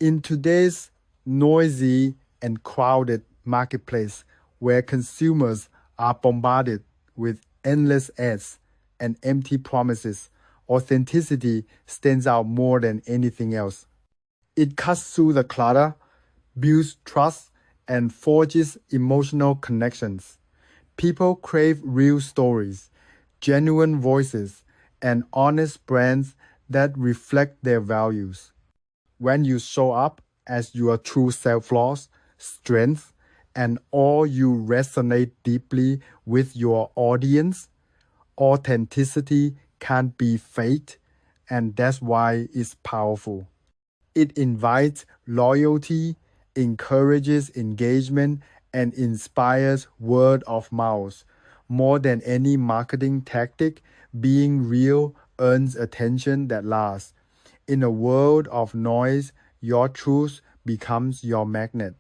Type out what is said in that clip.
In today's noisy and crowded marketplace, where consumers are bombarded with endless ads and empty promises, authenticity stands out more than anything else. It cuts through the clutter, builds trust, and forges emotional connections. People crave real stories, genuine voices, and honest brands that reflect their values. When you show up as your true self flaws, strengths, and all you resonate deeply with your audience, authenticity can't be faked, and that's why it's powerful. It invites loyalty, encourages engagement, and inspires word of mouth. More than any marketing tactic, being real earns attention that lasts. In a world of noise, your truth becomes your magnet.